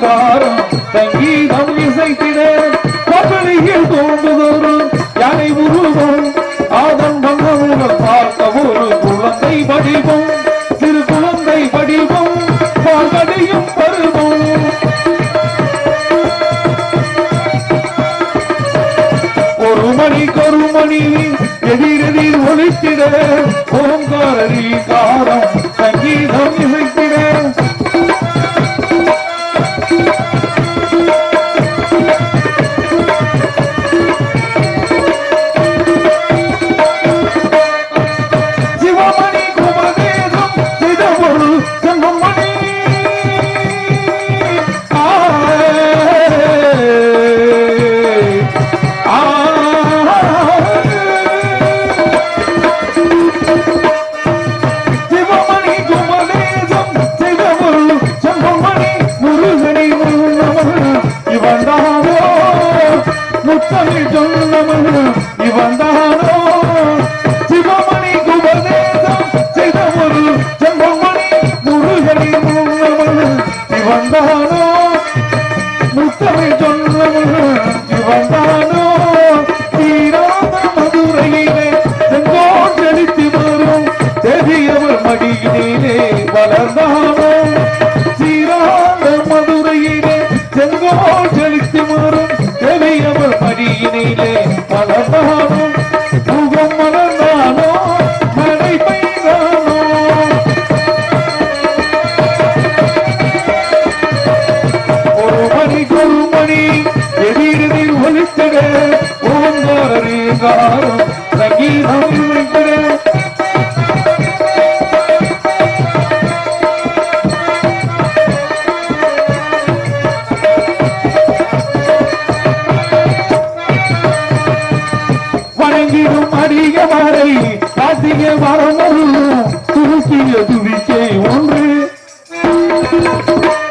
ரீகாரம் சங்கீதம் இசைத்திட கபலியில் தோன்றுதோறும் யானை உருவம் ஆதம் வந்தவுடன் பார்க்க ஒரு குழந்தை வடிவம் சிறு குழந்தை வடிவம் பால்கடியும் பருவம் ஒரு மணி எதிரெதிர் ஒழித்திட ஓங்கார ரீகாரம் சங்கீதம் இசைத்திட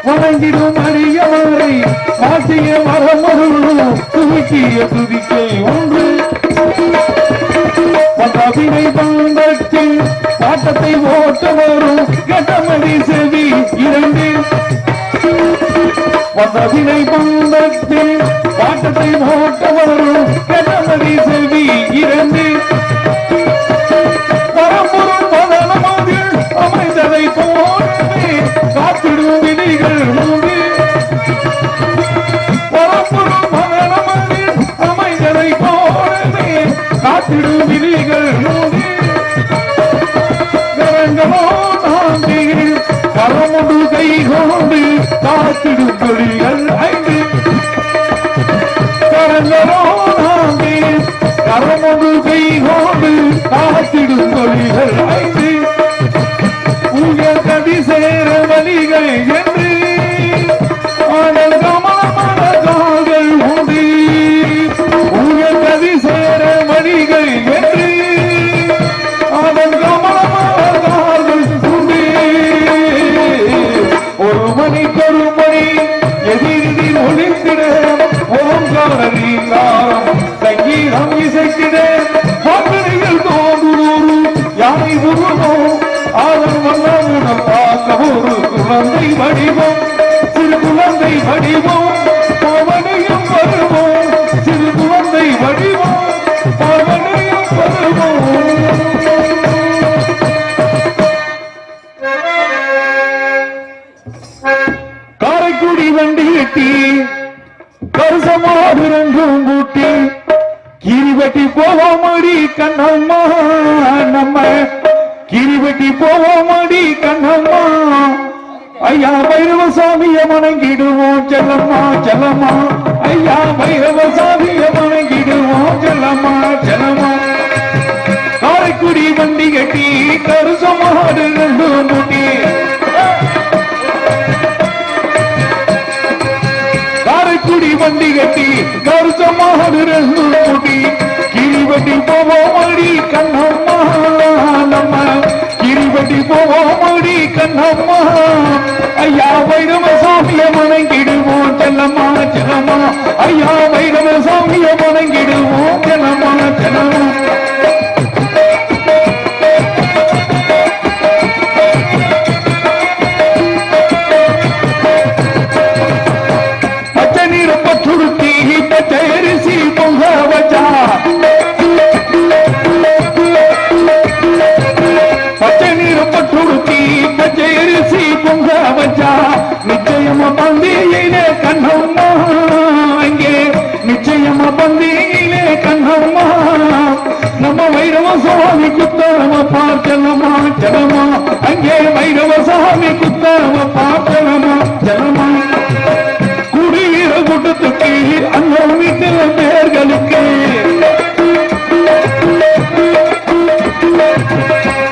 வணங்கிடும் அடியவரை காட்டிய மரமருளும் துவக்கிய துதிக்கை ஒன்று பகவினை பந்தத்தில் பாட்டத்தை ஓட்ட வரும் கெட்டமதி செவி இரண்டு பகவினை பந்தத்தில் பாட்டத்தை ஓட்ட வரும் கெட்டமதி செவி இரண்டு பரம்பொருள் மதனமதில் அமைந்ததை போலவே காத்திடும் விதிகள் மூன்று பரம்பொருள் மதனமதில் அமைந்ததை போலவே காத்திடும் விதிகள் மூன்று கரங்களோ நான்கு கரமுடு கை கொண்டு காத்திடும் தொழில்கள் ஐந்து கரங்களோ நான்கு கரமுடு கை கொண்டு காத்திடும் தொழில்கள் ஐந்து உயர் கதி சேர வழிகள் என்று ஆடல் கமலமலகால்கள் உண்டு உயர் கதி சேர வழிகள் என்று ஆடல் கமலமலகால்கள் உண்டு ஒரு மணிக்கொரு மணி எதிரில் ஒளித்திட ஓங்கார ரீகாரம் சங்கீதம் இசைத்திட பாக்கடையில் தோன்றுவோரு யானை உருவோ ஆதம் வந்தவுடன் பார்க்க ஒரு குழந்தை வடிவம் சிறு குழந்தை வடிவம் பாவனையும் வருவோம் சிறு குழந்தை வடிவம் பாவனையும் வருவோம் காரைக்குடி வண்டி கட்டி கருசமாடு ரெண்டும் கூட்டி கிரிவெட்டி போவோமடி கண்ணம்மா நம்ம கிரிவெட்டி போவோமடி கண்ணம்மா ஐயா பைரவ சாமிய வணங்கிடுவோம் செல்லம்மா செல்லம்மா ஐயா பைரவ சாமிய வணங்கிடுவோம் செல்லம்மா செல்லம்மா காரைக்குடி வண்டி கட்டி கருசமாடு ரெண்டும் கூட்டி காரைக்குடி வண்டி கட்டி கருசமாடு ரெண்டும் கூட்டி கிரிவெட்டி போவோமடி கண்ணம்மா நம்ம கிரிவெட்டி போவோமடி கண்ணம்மா ஐயா வைரவ சாமிய வணங்கிடுவோம் செல்லம்மா செல்லம்மா ஐயா வைரவ சாமிய வணங்கிடுவோம் செல்லம்மா செல்லம்மா குத்தவ பார்த்தலமா ஜலமா அங்கே வைரவசாமி குத்தவ பார்த்தலமா ஜலமா குடியிற கூட்டத்துக்கு அந்த வீட்டில் பேர்களுக்கு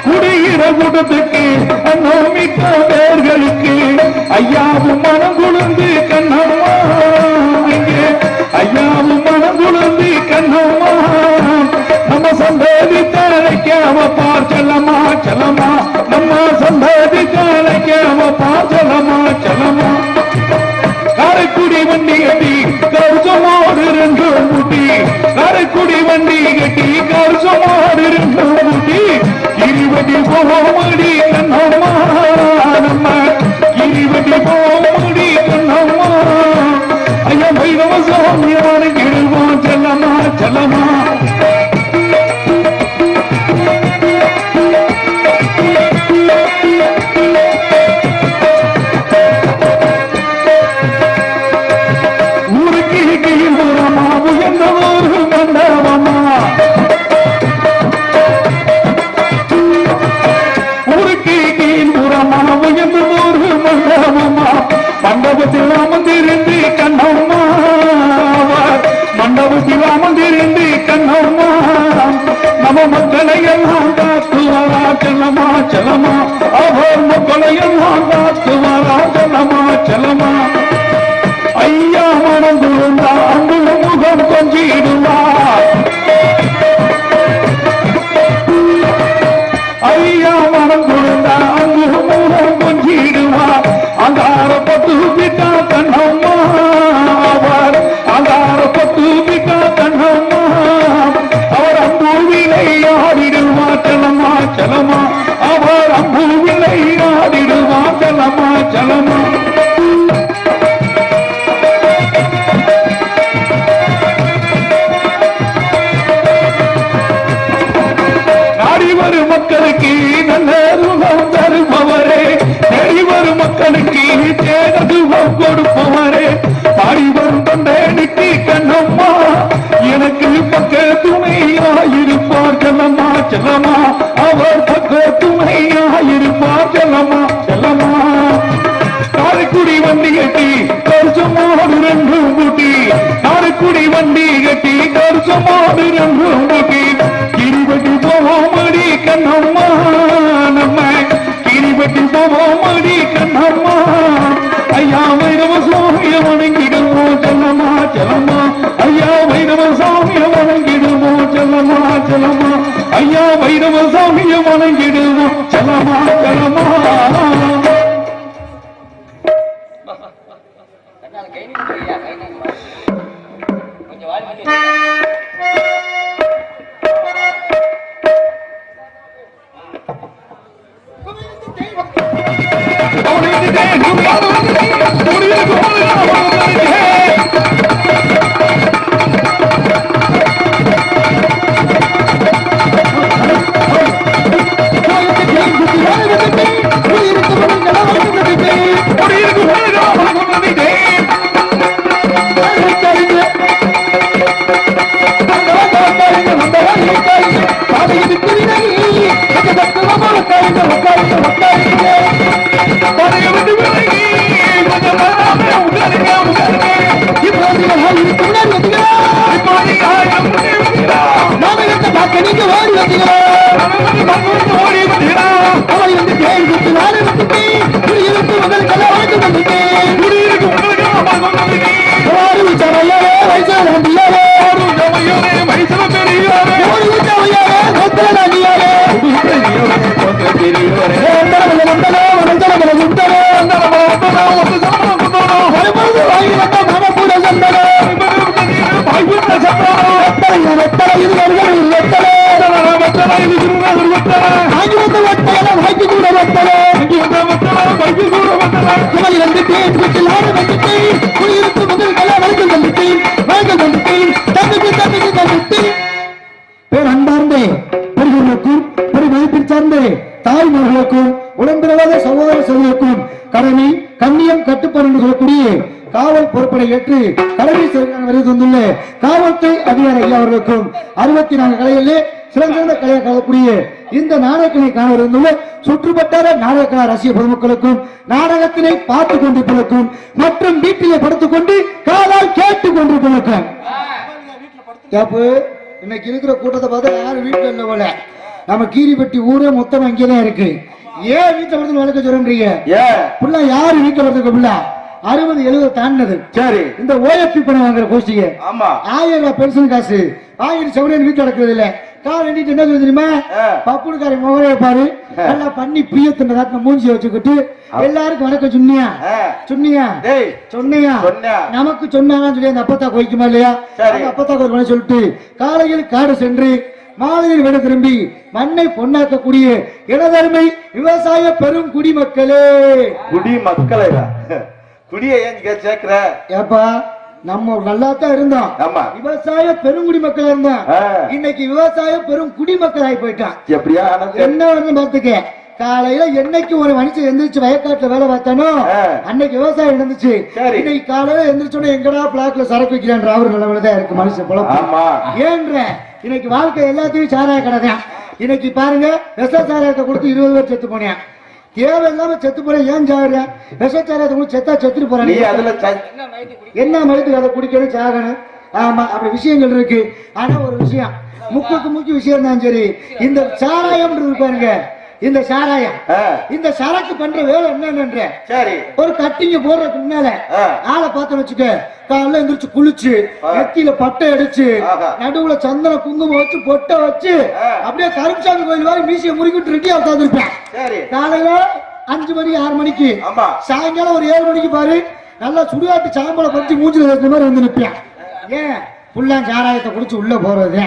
குடியிற கூட்டத்துக்கு அந்த வீட்ட பேர்களுக்கு ஐயாவும் மனம் குளிர்ந்து கண்ணம்மா இங்கே ஐயாவும் மனம் குளிர்ந்து கண்ணம்மா நம்ம சந்ததி தலைக்காம பார்ச்சலமா சலமா நம்ம சந்ததி தலைக்காம பார்ச்சலமா சலமா காரைக்குடி வண்டி கட்டி கருசமாடு ரெண்டு முட்டி காரைக்குடி வண்டி கட்டி கருசமாடு ரெண்டு முட்டி கிரிவட்டி போமடி கண்ணம்மா நம்ம கிரிவட்டி போமடி கண்ணம்மா ஐயா வைரவ சாமியான கிடுவோம் செல்லமா செல்லமா மண்டபத்தில் அமர்ந்திருந்து கண்ணம்மா மண்டபத்தில் அமர்ந்திருந்து கண்ணம்மா நம்ம மக்களை எல்லாம் காத்துவாரா செல்லமா செல்லமா அவர் மக்களை எல்லாம் காத்துவாரா செல்லமா செல்லமா ஐயா மனம் குழுந்தா அங்கு முகம் கொஞ்சிடுவார் ஐயா மனம் குழுந்தா அங்கு முகம் கொஞ்சிடுவார் அங்காரப்பட்டு விட்டா கண்ணம்மா அவர் அங்காரப்பட்டு விட்டா கண்ணம்மா அவர் அம்பூவிலை ஆடிடுவா செல்லம்மா செல்லம்மா அவர் அம்பூவிலை ஆடிடுவா செல்லம்மா செல்லம்மா நாடி வரும் மக்களுக்கு நல்ல ரூபம் தருபவரே தேடி வரும் மக்களுக்கு தேடுவம் கொடுப்பவரே பாடி வரும் தொண்டனுக்கு கண்ணம்மா எனக்கு பக்க துணையாயிருப்பார் செல்லம்மா செல்லம்மா அவர் பக்க துணையாயிருப்பார் செல்லம்மா செல்லம்மா காரைக்குடி வண்டி கட்டி கருசமாடு ரெண்டு மூட்டி காரைக்குடி வண்டி கட்டி கருசமாடு ரெண்டு மூட்டி கிரிவட்டி போவோமடி கண்ணம்மா நம்ம கிரிவட்டி போவோமடி கண்ணம்மா ஐயா வைரவ சாமிய வணங்கிடுவோம் செல்லம்மா செல்லம்மா ஐயா வைரவ சாமிய வணங்கிடுவோம் செல்லம்மா செல்லம்மா ஐயா வைரவ சாமிய வணங்கிடுவோம் செல்லம்மா செல்லம்மா பேரன்பார்ந்தே பெரியவர்களுக்கும் பெருமதிப்பில் சார்ந்த தாய்மார்களுக்கும் உடன்பிறவாத சகோதர சகோதரருக்கும் கடமை கண்ணியம் கட்டுப்பாடு என்று சொல்லக்கூடிய காவல் பொறுப்பை ஏற்று கடமை வருகை தந்துள்ள காவல்துறை அதிகாரி ஐயா அவர்களுக்கும் 64 கலைகளிலே சிறந்த கலையை காணக்கூடிய இந்த நாடகத்தினை காண இருந்துள்ள சுற்றுப்பட்டார நாடக ரசிக பொதுமக்களுக்கும் நாடகத்தினை பார்த்துக் கொண்டிருப்பதற்கும் மற்றும் வீட்டிலே படுத்துக் கொண்டு காதால் கேட்டுக் கொண்டிருப்பதற்கும் இன்னைக்கு இருக்கிற கூட்டத்தை பார்த்தா யாரும் வீட்டுல இல்ல போல. நம்ம கீரிப்பட்டி ஊரே மொத்தம் அங்கேதான் இருக்கு. ஏன் வீட்டுல படுத்து வளர்க்க சொல்றீங்க? புள்ள யாரு வீட்டுல படுத்துக்க புள்ள 60-70 தாண்டினது. சரி, இந்த ஓஎஃப்பி பணம் வாங்குற கோஷ்டிங்க 1000 ரூபாய் பென்ஷன் காசு வாங்கிட்டு செவனே வீட்டுல நடக்கிறது இல்ல. கால் எண்ணிட்டு என்ன சொல்லி தெரியுமா? பப்புனுக்காரி முகரே பாரு நல்லா பண்ணி பியத்தின் காட்டின மூஞ்சி வச்சுக்கிட்டு எல்லாருக்கும் வணக்கம் சொன்னியா சொன்னியா நமக்கு சொன்னாங்கன்னு சொல்லி அந்த அப்பத்தா கோய்க்குமா இல்லையா? அப்பத்தா கோயில் சொல்லிட்டு காலையில் காடு சென்று மாலையில் விட திரும்பி மண்ணை பொன்னாக்கக்கூடிய எனதருமை விவசாய பெரும் குடிமக்களே. குடிமக்களே குடிய ஏன் சேர்க்கிற? ஏப்பா நம்ம நல்லாத்தான் இருந்தோம், விவசாய பெருங்குடி மக்கள் இருந்தோம். இன்னைக்கு விவசாய பெரும் குடிமக்கள் ஆகி போயிட்டான். எப்படியா என்ன பார்த்துக்க, காலையில என்னைக்கு ஒரு மனுஷன் எந்திரிச்சு வயக்காட்டுல வேலை பார்த்தானோ அன்னைக்கு விவசாயம் இருந்துச்சு. இன்னைக்கு காலையில எந்திரிச்சோட எங்கடா பிளாக்ல சரக்கு வைக்கிறான் அவர் நிலவுலதான் இருக்கு மனுஷன் குழப்பம். ஏன்ற இன்னைக்கு வாழ்க்கை எல்லாத்தையும் சாராய கடைதான். இன்னைக்கு பாருங்க விஷ சாராயத்தை கொடுத்து 20 பேர் செத்து போனேன். தேவையில்லாம செத்து போற ஏன் சாகுற? விஷச்சாராயத்தை செத்தா செத்துட்டு போறாங்க. என்ன மருந்து அதை குடிக்கணும் சாகணும். ஆமா அப்படி விஷயங்கள் இருக்கு. ஆனா ஒரு விஷயம் முக்கிய விஷயம் தான். சரி, இந்த சாராயம் பாருங்க, இந்த சாராயம் இந்த சரக்கு பண்ற வேலை என்னன்னு ஒரு கட்டிங்க போடுறதுக்கு முன்னால ஆளை பார்த்து வச்சுக்க, காலைல எந்திரிச்சு குளிச்சு நெத்தியில பட்டை அடிச்சு நடுவுல சந்தன குங்குமம் வச்சு பொட்டை வச்சு அப்படியே கருப்புசாமி கோயில் வரை மீசிய முறுக்கிட்டு ரெடியா உட்காந்துருப்பேன். காலையில 5 மணி 6 மணிக்கு, சாயங்காலம் ஒரு 7 மணிக்கு பாரு நல்லா சுடுகாட்டு சாம்பலை பறிச்சு மூஞ்சில வைக்கிற மாதிரி வந்து நிற்பேன். ஏன் புள்ளா சாராயத்தை குடிச்சு உள்ள போறது?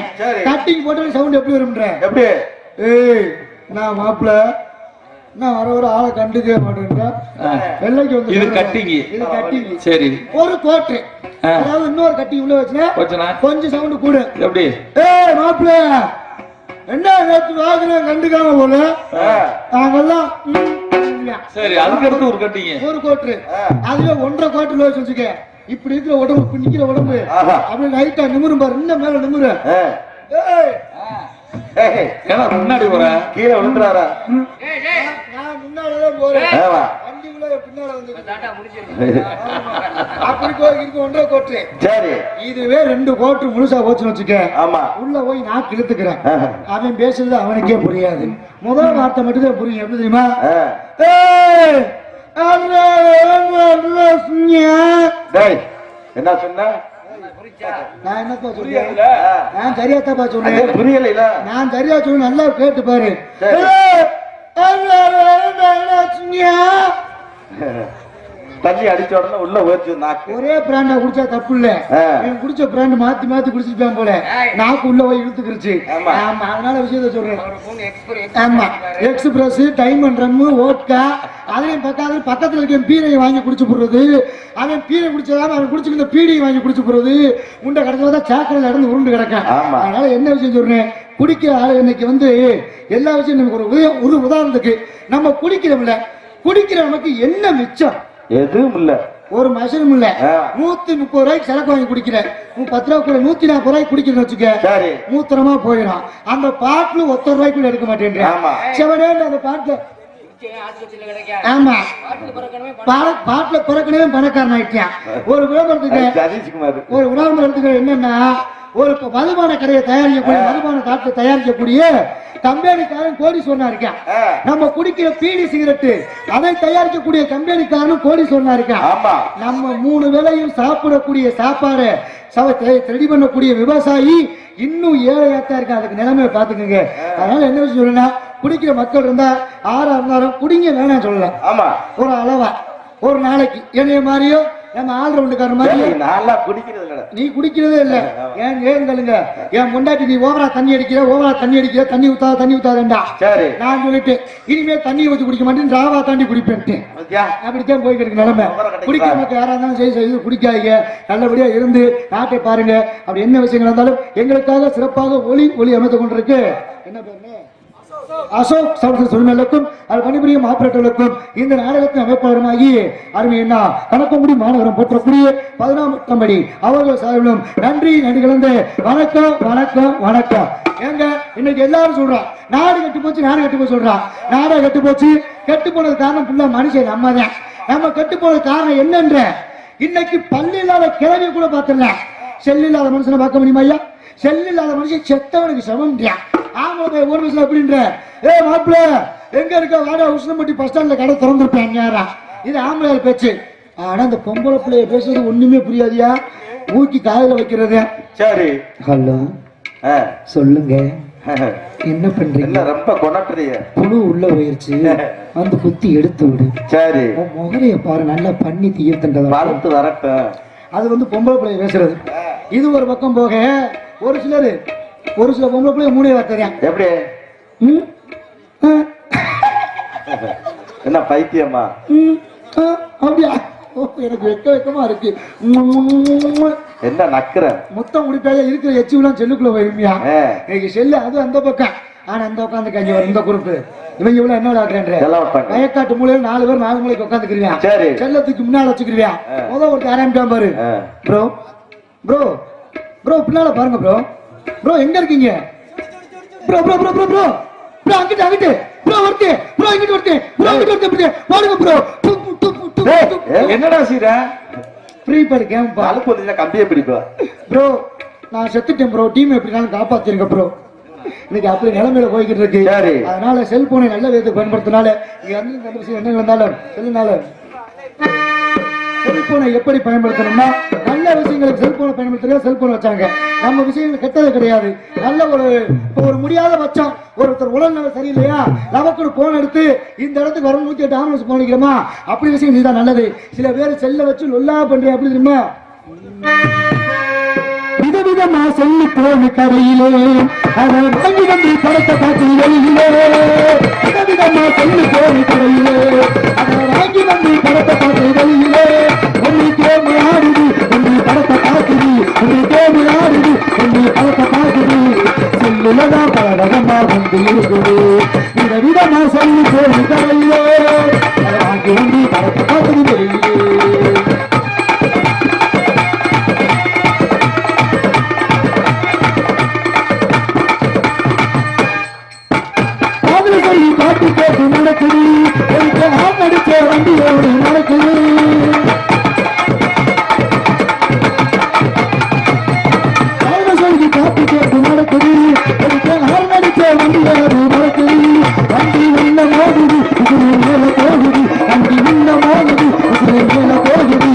கட்டிங் போட்டு சவுண்ட் எப்படி வரும்ன்ற? எப்படி? ஏய் நான் மாப்பிள்ள நான் வர ஆளை கண்டுக்கவே மாட்டேன். வெள்ளைக்கு வந்து இது கட்டிங்க. சரி, ஒரு கோட்டு அதாவது இன்னொரு கட்டி உள்ள வச்சுனா கொஞ்சம் சவுண்ட் கூட. எப்படி? ஏய் மாப்பிள்ள என்ன நேற்று வாங்கின கண்டுக்காம போல நாங்கெல்லாம். சரி, அதுக்கு அடுத்து ஒரு கட்டிங்க ஒரு கோட்டு, அதுல 1.5 கோட்டு வச்சுக்க. இப்படி இருக்கிற உடம்பு நிக்கிற உடம்பு அப்படி லைட்டா நிமிரும் பாரு, இன்னும் மேல நிமிரு. முன்னாடி போற கீழே விழுந்துறாரா? நான் முன்னாடிதான் போறேன், வண்டிக்குள்ள பின்னால வந்து அப்படி இருக்கு 1.5 கோட்டு. சரி, இதுவே 2 கோட்டு முழுசா போச்சுன்னு வச்சுக்க. ஆமா, உள்ள போய் நான் கிழித்துக்கிறேன். அவன் பேசுறது அவனுக்கே புரியாது, முதல் வார்த்தை மட்டும் தான் புரியும். எப்படி தெரியுமா? என்ன சொன்ன? நான் என்னப்பா சொல்றேன்? நான் சரியாத்தாப்பா சொல்றேன். புரியல, நான் சரியா சொல்ல நல்லா கேட்டு பாரு. தண்ணி அடிச்ச உடனே உள்ள போச்சு நாக்கு. ஒரே பிராண்டா குடிச்சா தப்பு இல்ல, குடிச்ச பிராண்ட் மாத்தி மாத்தி குடிச்சிருப்பேன் போல நாக்கு உள்ள போய் இழுத்துக்கிருச்சு. ஆமா, அதனால விஷயத்த சொல்றேன். ஆமா, எக்ஸ்பிரஸ் டைம் ட்ரம் ஓட்கா அதையும் பக்கத்துல இருக்க பீரையை வாங்கி குடிச்சு போடுறது. அவன் பீரை குடிச்சதாம அவன் குடிச்சுக்கிற பீடியை வாங்கி குடிச்சு போடுறது. முண்டை கிடக்கிறதா சாக்கடையில இருந்து உருண்டு கிடக்க. அதனால என்ன விஷயம் சொல்றேன், குடிக்கிற ஆளு இன்னைக்கு வந்து எல்லா விஷயம் நமக்கு ஒரு உதாரணத்துக்கு நம்ம குடிக்கிறோம்ல, குடிக்கிற நமக்கு என்ன மிச்சம்? எதுவும் இல்ல, ஒரு மசனும் இல்ல. 130 ரூபாய்க்கு சரக்கு வாங்கி குடிக்கிறேன், 10 ரூபாய்க்குள்ள 140 ரூபாய்க்கு குடிக்கிறேன்னு வச்சுக்க, மூத்திரமா போயிடும். அந்த பாட்டுல 1 ரூபாய்க்குள்ள எடுக்க மாட்டேன். செவனேன்னு அந்த பாட்டுல ஆமா பாட்டுல பிறக்கனவே பணக்காரன் ஆயிட்டான். ஒரு விளம்பரத்துக்கு என்னன்னா, ஒரு மதுபான கடையை தயாரிக்கக்கூடிய மதுபான காற்றை தயாரிக்கக்கூடிய கம்பெனிக்காரன் கோடீஸ்வரனா இருக்கான். நம்ம குடிக்கிற பீடி சிகரெட்டு அதை தயாரிக்கக்கூடிய கம்பெனிக்காரனும் கோடீஸ்வரனா இருக்கான். நம்ம 3 வேளையும் சாப்பிடக்கூடிய சாப்பாடு ரெடி பண்ணக்கூடிய விவசாயி இன்னும் ஏழையாத்தான் இருக்கா. அதுக்கு நிலைமையை பாத்துக்கோங்க. அதனால என்ன விஷயம் சொல்லுன்னா, குடிக்கிற மக்கள் இருந்தா 6 இருந்தாலும் குடிங்க வேணாம் சொல்லலாம். ஆமா, ஒரு அளவா ஒரு நாளைக்கு என்னைய மாதிரியோ நம்ம ஆல்ரவுண்டுக்கார மாதிரி நீ குடிக்கிறதே இல்ல. ஏன் கேளுங்க, என் முண்டாட்டி நீ ஓவரா தண்ணி அடிக்கிற தண்ணி ஊத்தாதா. நான் சொல்லிட்டு இனிமே தண்ணி ஊற்றி குடிக்க மாட்டேன், ராவா தாண்டி குடிப்பேன். அப்படித்தான் போய்கிட்டு இருக்கு நிலைமை. குடிக்கிற மக்கள் யாரா இருந்தாலும் செய்து குடிக்காதீங்க, நல்லபடியா இருந்து நாட்டை பாருங்க. அப்படி என்ன விஷயங்கள் இருந்தாலும் எங்களுக்காக சிறப்பாக ஒளி அமைத்து கொண்டிருக்கு. என்ன பேரு அசோக் சவுண்ட் சொல்லுக்கும் அது பணிபுரியும் ஆபரேட்டர்களுக்கும் இந்த நாடகத்தின் அமைப்பாளருமாகி அருமையண்ணா கணக்கங்குடி மாநகரம் போற்றக்கூடிய 11ஆம் படி அவர்கள் சார்பிலும் நன்றி கலந்து வணக்கம் வணக்கம் வணக்கம். ஏங்க இன்னைக்கு எல்லாரும் சொல்றான் நாடு கெட்டு போச்சு சொல்றான். நாடகம் கெட்டு போச்சு. கெட்டு போனது காரணம் ஃபுல்லா மனுஷன் நம்ம தான். நம்ம கெட்டு போனது காரணம் என்னன்ற இன்னைக்கு பள்ளி இல்லாத கிழவி கூட பார்த்துடலாம். செல் இல்லாத மனுஷனை பார்க்க முடியுமா ஐயா? செல் இல்லாத மனுஷன் செத்தவனுக்கு சமம்ன்றான். ஆமா போய் ஒரு நிமிஷம் அப்படின்ற மாப்பிள்ள எங்க இருக்க வாடா உஷ்ணம்பட்டி பஸ் ஸ்டாண்ட்ல கடை திறந்துருப்பேன் யாரா? இது ஆம்பளையால் பேச்சு. ஆனா அந்த பொம்பளை பிள்ளைய பேசுறது ஒண்ணுமே புரியாதியா? ஊக்கி காதல வைக்கிறது. சரி ஹலோ சொல்லுங்க என்ன பண்றீங்க? ரொம்ப கொண்டாடுறீங்க. புழு உள்ள போயிருச்சு வந்து குத்தி எடுத்து விடு. சரி முகரைய பாரு நல்லா பண்ணி தீர்த்தன்றத வளர்த்து வரட்டும். அது வந்து பொம்பளை பிள்ளைய பேசுறது. இது ஒரு பக்கம் போக ஒரு சில பொம்பளை பிள்ளைய மூணே வார்த்தையா எப்படி என்ன பைத்தியமா அப்படியா? எனக்கு வெக்கமா இருக்கு. என்ன நக்குற முத்தம் முடிப்பாக இருக்கிற எச்சுலாம் செல்லுக்குள்ள போயிருமியா? இன்னைக்கு செல்லு அது அந்த பக்கம். ஆனா அந்த உட்காந்து கஞ்சி வரும் இந்த குரூப் இவங்க இவ்வளவு என்ன விளையாடுறேன் வயக்காட்டு மூலையில 4 பேர் 4 மூலைக்கு உட்காந்துக்கிருவேன். செல்லத்துக்கு முன்னால வச்சுக்கிருவேன். முதல் ஒரு ஆரம்பிட்டான் பாரு. ப்ரோ ப்ரோ ப்ரோ பின்னால பாருங்க ப்ரோ. ப்ரோ எங்க இருக்கீங்க? Bro bro bro bro bro bro அங்கிட்டு ப்ரோ வரது ப்ரோ இங்கிட்டு வரது வாடுங்க ப்ரோ. என்னடா சீர ஃப்ரீ பர் கேம் பால் போடுறீங்க கம்பியே பிடிப்பா ப்ரோ. நான் செத்துட்டேன் ப்ரோ. டீம் எப்படினாலும் காப்பாத்திருங்க ப்ரோ. இன்னைக்கு அப்படி நிலைமையில போய்கிட்டு இருக்கு. அதனால செல்போனை நல்ல விதத்துக்கு பயன்படுத்தினால என்ன இருந்தாலும் செல்லுனால செல்போனை எப்படி பயன்படுத்தணும்னா நல்ல விஷயங்களுக்கு செல்போனை பயன்படுத்த செல்போன் வச்சாங்க. நம்ம விஷயங்கள் கெட்டது கிடையாது. நல்ல ஒரு முடியாத பட்சம் ஒருத்தர் உடல்நல சரியில்லையா நமக்கு போன் எடுத்து இந்த இடத்துக்கு வர 108 ஆம்புலன்ஸ் போனிக்கிறோமா அப்படி விஷயம் இதுதான் நல்லது. சில பேர் செல்ல வச்சு லொல்லா பண்றேன் அப்படி தெரியுமா? விதவிதமா சொல்லி போன கரையிலே அதை வாங்கி வந்து படத்தை பார்த்து வெளியிலே விதவிதமா சொல்லி போன கரையிலே அதை வாங்கி வந்து படத்தை பார்த்து வெளியிலே ஒன்று கேமு ஆடுது ஒன்று படத்தை பார்க்குது ஒன்று கேமு ஆடுது ஒன்று படத்தை பார்க்குது சொல்லுலதான் பல ரகமா வந்து இருக்குது. விதவிதமா சொல்லி போன கரையிலே அதை வாங்கி வந்து படத்தை பார்க்குது வெளியிலே. நடக்குது நடிச்ச வண்டியோடு நடக்குது. சொல்லி காப்பி கேட்டு நடக்குது நடிச்ச வண்டியோடு நடக்குது. வண்டி உள்ள மோதுது உசுறு மேல போகுது. வண்டி உள்ள மோதுது உசுறு மேல போகுது.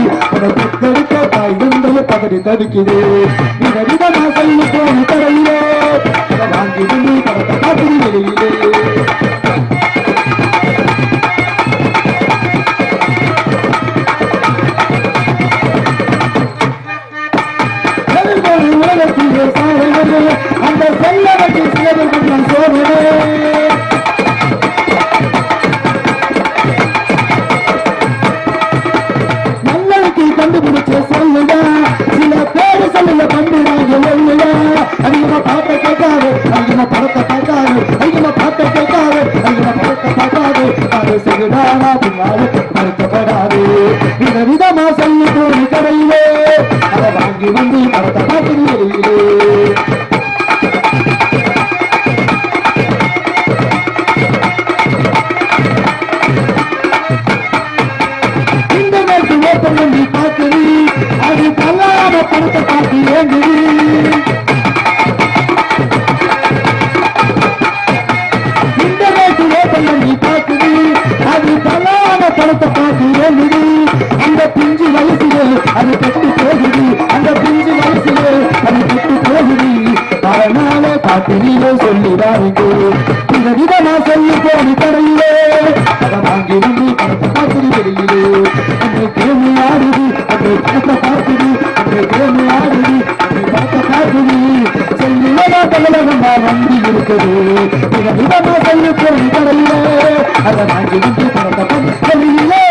பெத்தெடுக்க தாய் வந்தது பதறி தவிக்குது. விதவிதமா சொல்லி போன கடையிலே வாங்கி வந்து படத்தை காப்பி வெளியிலே. அந்த செல்ல வட்டி சிலவர்கள் சோதனை நல்லதுக்கு கண்டுபிடிச்ச சொல்லுதா சில பேரு சொல்லுல பண்புறாங்க சொல்லுதா. அதிகமா பாட்டை கேட்காது அதிகமா படத்தை பார்க்காது அதிகமா பாட்டை கேட்காது அதிகமா படத்தை பார்க்காது அது செய்தானா பின்னாலும் மறுக்கப்படாது. விதவிதமா சொல்லி போன கடையிலே அதை வாங்கி வந்து படத்தை பார்த்து வெளியிலே. அது கல்லாத படத்தை பார்த்து ஏங்குது. இன்டர்நெட் ஓபன் பண்ணி பார்க்குது. அது கல்லாத படத்தை பார்த்து ஏங்குது. அந்த பிஞ்சு வயசுல அது கெட்டு போகுது. அந்த பிஞ்சு வயசுல அது கெட்டு போகுது. அதனால காட்டிலே சொல்லி வாருங்க. விதவிதமா சொல்லி போன கடையிலே அதை வாங்கி வந்து படத்தை பார்த்து வெளியிலே. அந்த கேள்வி ஆடுது அந்த படத்தை பார்க்குது அந்த கேள்வி ஆடுது அந்த படத்தை பார்க்குது. சொல்லிலமா பலவகமா வண்டி இருக்குது. விதவிதமா சொல்லி போன கடையிலே அதை வாங்கி வந்து படத்தை பார்த்து வெளியிலே.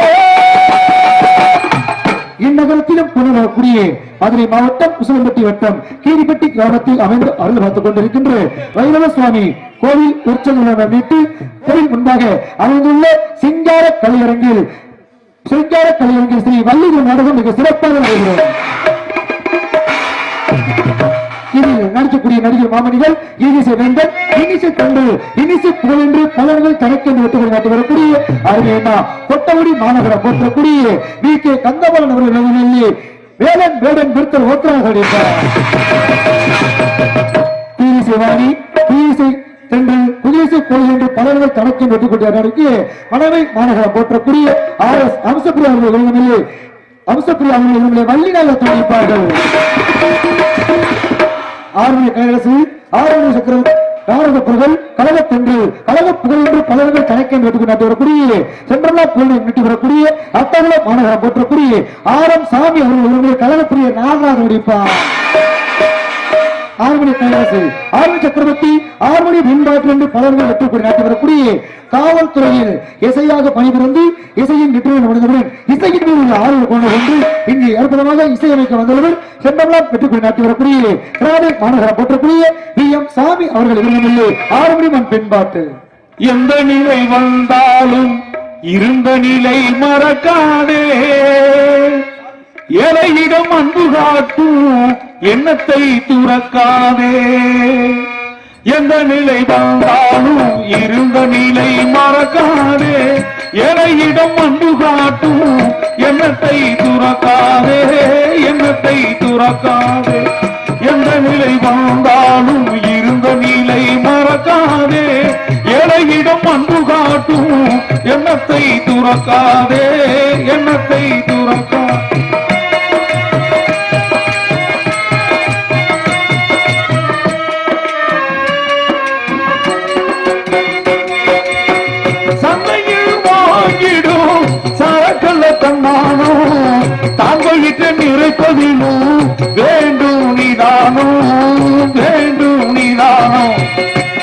இந்நகரத்திலும் புனரக்கூடிய மதுரை மாவட்டம் உசிலம்பட்டி வட்டம் கீரிப்பட்டி கிராமத்தில் அமைந்து அருள் பார்த்துக் கொண்டிருக்கின்ற வைரவ சுவாமி கோவில் உற்சவங்களை முன்னிட்டு கோவில் முன்பாக அமைந்துள்ள சிங்கார கலையரங்கில் ஸ்ரீ வள்ளிய நாடகம் மிக சிறப்பாக நடைபெறும். இதில் நடிக்கக்கூடிய நடிகர் மாமணிகள் ஈனிசை வேந்தன், இனிசை தொண்டு, இனிசை புகழென்று பலர்கள் தனக்கென்று வெட்டுகள் நாட்டு வரக்கூடிய அருமையண்ணா கொட்டவடி மாநகரம் போற்றக்கூடிய வி.கே. கந்தபாலன் அவர்கள் வேலன் வேடன் விருத்தர் ஓத்தராக ஈனிசை வாணி, ஈனிசை தென்று, புதியசை கோயில் என்று பலர்கள் தனக்கென்று வெட்டுக்கூடிய நடக்கிய மணவை மாநகரம் போற்றக்கூடிய ஆர்.எஸ். அம்சப்பிரியா அவர்கள் அம்சப்பிரியா அவர்கள் வள்ளி நாள தோன்றிப்பார்கள். ஆர்மி கைரசு, ஆர்மி சக்கரம், நாரத புகழ், கழக தென்று, கழக புகழ் என்று பலர்கள் கணக்கென்று எடுத்துக் நாட்டு வரக்கூடிய சென்றல்லா புகழை மீட்டி வரக்கூடிய அத்தகுல மாநகரம் போற்றக்கூடிய ஆர்.எம். சாமி அவர்கள் கழகப்புரிய நாகராஜ முடிப்பார். ஆர்மணி கைலாசு, ஆர்மி சக்கரவர்த்தி, ஆர்மணி பின்பாட்டு என்று பலர்கள் வெற்றுக்கூடி நாட்டி வரக்கூடிய காவல்துறையில் இசையாக பணிபுரிந்து இசையின் வெற்றியை முடிந்தவுடன் இசையின் மீது உள்ள ஆர்வம் கொண்டு வந்து இங்கு அற்புதமாக இசையமைக்க வந்தவர்கள் சென்றெல்லாம் வெற்றுக்கூடி நாட்டி வரக்கூடிய கிராம மாநகரம் போற்றக்கூடிய வி.எம். சாமி அவர்கள் இருந்தமில்லை ஆர்மணி மண் பின்பாட்டு. எந்த நிலை வந்தாலும் இருந்த நிலை மறக்காதே, ஏழையிடம் அன்பு காட்டும் எண்ணத்தை துறக்காதே. எந்த நிலை வந்தாலும் இருந்த நிலை மறக்காதே, ஏழையிடம் அன்பு காட்டும் எண்ணத்தை துறக்காதே, எண்ணத்தை துறக்காதே. எந்த நிலை வந்தாலும் இருந்த நிலை மறக்காதே, ஏழையிடம் அன்பு காட்டும் எண்ணத்தை துறக்காதே, எண்ணத்தை துறக்காதே. தாங்கிட்டு நிறைப்பதிலும் வேண்டும் நீதானோ, வேண்டும் நீதானோ.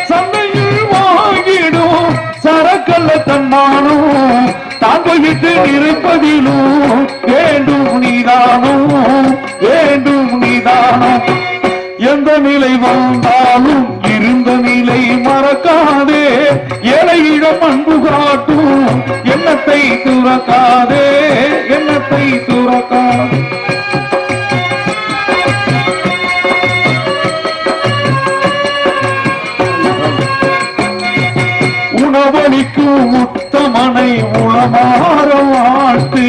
சந்தையில் வாங்கிடும் சரக்கல்ல தன்னானோ, தாங்கிட்டு நிறைப்பதிலும் வேண்டும் நீதானோ, வேண்டும் நீதானோ. எந்த நிலை வந்தாலும் இருந்த நிலை மறக்காதே, ஏழையிடம் அன்பு காட்டும் எண்ணத்தை துறக்காதே, எண்ணத்தை துறக்காதே. உணவளிக்கும் உத்தமனை உளமாற வாழ்த்து,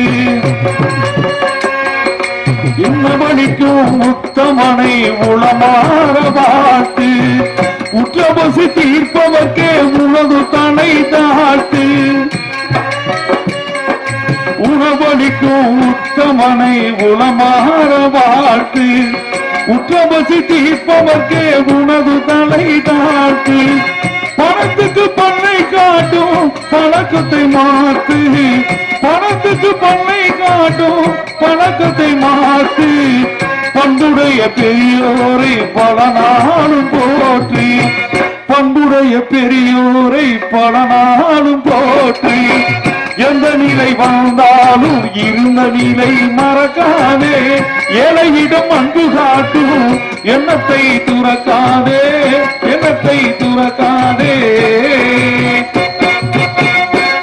இன்னவளிக்கும் உத்தமனை உளமாற வாழ்த்து. உற்றபசி தீர்ப்பவர்க்கே உலகு தனை தாழ்த்து. உணவளிக்கும் உத்தமனை உளமாற வாழ்த்து. உற்றபசி தீர்ப்பவர்க்கே உனது தலை தாழ்த்து. பணத்துக்கு பண்ணை காட்டும் பழக்கத்தை மாத்து, பணத்துக்கு பண்ணை காட்டும் பழக்கத்தை மாத்து. பண்புடைய பெரியோரை பல நாளும் போற்றி, பண்புடைய பெரியோரை பல நாளும் போற்றி. எந்த நிலை வந்தாலும் இருந்த நிலை மறக்காதே, ஏழையிடம் அன்பு காட்டும் எண்ணத்தை துறக்காதே, எண்ணத்தை துறக்காதே.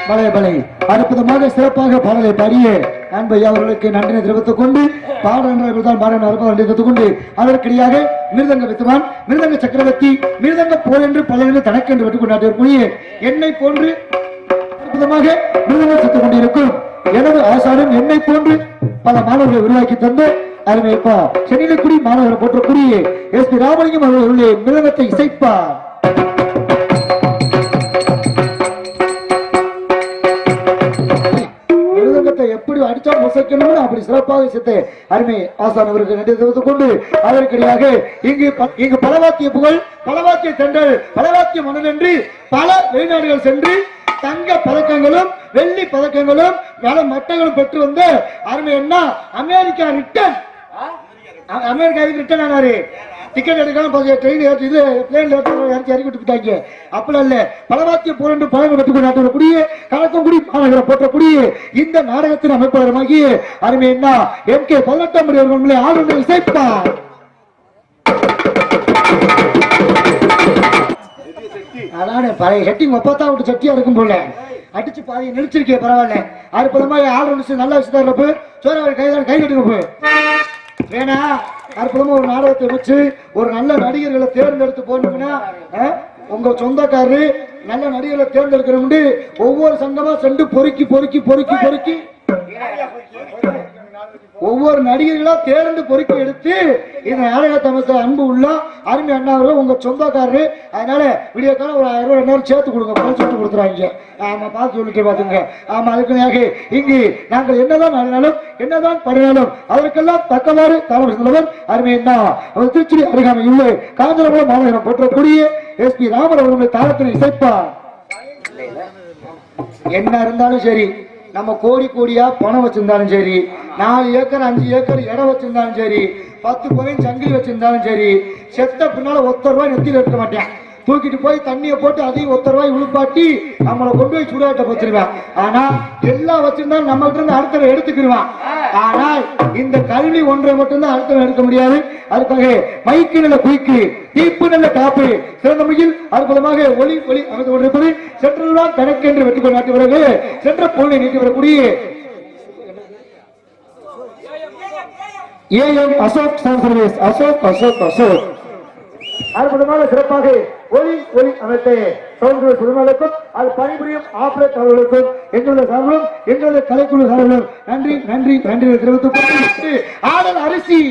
பலே அற்புதமாக சிறப்பாக பாடலை பாடிய அன்பையா அவர்களுக்கு நன்றினை தெரிவித்துக் கொண்டு பாடல்தான் பாடல் கொண்டு அதற்கிடையாக மிருதங்க வித்துவான், மிருதங்க சக்கரவர்த்தி, மிருதங்க போர் என்று பலர்கள் தனக்கென்று வெட்டுக் கொண்டாடக்கூடிய என்னை போன்று அற்புதமாக மிருதங்கள் செத்துக் கொண்டிருக்கும் எனது ஆசாரம் என்னை போன்று பல மாணவர்களை உருவாக்கி தந்து அருமைப்பா சென்னிலக்குடி மாணவர்கள் போற்றக்கூடிய எஸ்.பி. ராமலிங்கம் அவர்களுடைய மிருதங்கத்தை இசைப்பார். எப்படி அடிச்சா முசைக்கணும் அப்படி சிறப்பாக சித்த அருமை ஆசான் அவருக்கு நன்றி தெரிவித்துக் கொண்டு அதற்கிடையாக இங்கு பலவாத்திய புகழ், பலவாத்திய தென்றல், பலவாத்திய மணல் என்று பல வெளிநாடுகள் சென்று தங்க பதக்கங்களும் வெள்ளி பதக்கங்களும் பல மட்டங்களும் பெற்று வந்து அருமை என்ன அமெரிக்காவுக்கு ரிட்டர்ன் ஆனாரு. டிக்கெட் எடுக்காம ட்ரெயின் ஏற்றி இது பிளேன்ல இறக்கி இறக்கி விட்டுட்டாங்க. அப்பெல்லாம் இல்ல, பலவாத்திய புரண்டு பழங்க பெற்றுக் நாட்டு கூடிய கலக்கங்குடி மாநகரம் போற்றக்கூடிய இந்த நாடகத்தின் அமைப்பாளருமாகிய அருமை என்ன MK 18 அவர்கள் ஆளுநர் இசைப்பார். அதான பழைய செட்டிங் ஒப்பத்தா விட்டு சட்டியா இருக்கும் போல அடிச்சு பாதி நெரிச்சிருக்கே, பரவாயில்ல. அற்புதமாக ஆளுநர் நல்லா வச்சுதாரப்பு சோழ கை கட்டுங்க வேணா. அற்புதமா ஒரு நாடகத்தை வச்சு ஒரு நல்ல நடிகர்களை தேர்ந்தெடுத்து போனீங்கன்னா உங்க சொந்தக்காரரு நல்ல நடிகர்களை தேர்ந்தெடுக்கிறோம்னு ஒவ்வொரு சங்கமா சென்று பொறுக்கி பொறுக்கி பொறுக்கி பொறுக்கி ஒவ்வொரு நடிகர்களா தேர்ந்து பொறுக்கி எடுத்து இந்த நாடகத்தை அமைச்ச அன்பு உள்ள அருமை அண்ணா அவர்கள் உங்க சொந்தக்காரரு. அதனால விடிய காலம் ஒரு 1000 ரூபாய் 2000 சேர்த்து கொடுங்க, சொல்லிட்டு கொடுத்துறாங்க. ஆமா, பார்த்து சொல்லிட்டு பாத்துங்க. ஆமா, அதுக்கு இங்கு நாங்கள் என்னதான் ஆடினாலும் என்னதான் பண்ணினாலும் அதற்கெல்லாம் தக்கவாறு தலைவர் சென்றவர் அருமை அண்ணா அவர் திருச்சி அருகாமை உள்ள காஞ்சனபுரம் மாநகரம் போற்றக்கூடிய SP ராமர் அவர்களுடைய தாளத்தில் இசைப்பார். என்ன இருந்தாலும் சரி, நம்ம கோடி கோடியா பணம் வச்சிருந்தாலும் சரி, 4 ஏக்கர் 5 ஏக்கர் இடம் வச்சிருந்தாலும் சரி, 10 பவுன் சங்கிலி வச்சிருந்தாலும் சரி, செத்த பின்னால 1 ரூபாய் நெத்தியில் எடுக்க மாட்டேன். தூக்கிட்டு போய் தண்ணியை போட்டு அதையும் 1 ரூபாய் உழுப்பாட்டி நம்மளை கொண்டு போய் சுடாட்ட வச்சிருவேன். ஆனா எல்லாம் வச்சிருந்தாலும் நம்ம கிட்ட இருந்து அடுத்தவன் எடுத்துக்கிடுவான். ஆனால் இந்த கல்வி ஒன்றை மட்டும்தான் அடுத்தவன் எடுக்க முடியாது. அதுக்காக மைக்கு நல்ல குயிக்கு, தீப்பு நல்ல காப்பு, சிறந்த முறையில் அற்புதமாக ஒளி ஒளி அமைந்து கொண்டிருப்பது சென்ட்ரல் தான் கணக்கு என்று வெற்றி கொண்டு நாட்டு பிறகு சென்ற பொருளை நீட்டி வரக்கூடிய AM அசோக் சர்வீஸ் அசோக் அசோக் அசோக் அற்புதமாக சிறப்பாக ஒளி ஒளி அமைத்த சவுண்ட் குழுமங்களுக்கும் அது பணிபுரியும் ஆபரேட் அவர்களுக்கும் எங்களுடைய சார்பிலும் எங்களுடைய கலைக்குழு சார்பிலும் நன்றி நன்றி நன்றி தெரிவித்து ஆடல் அரிசி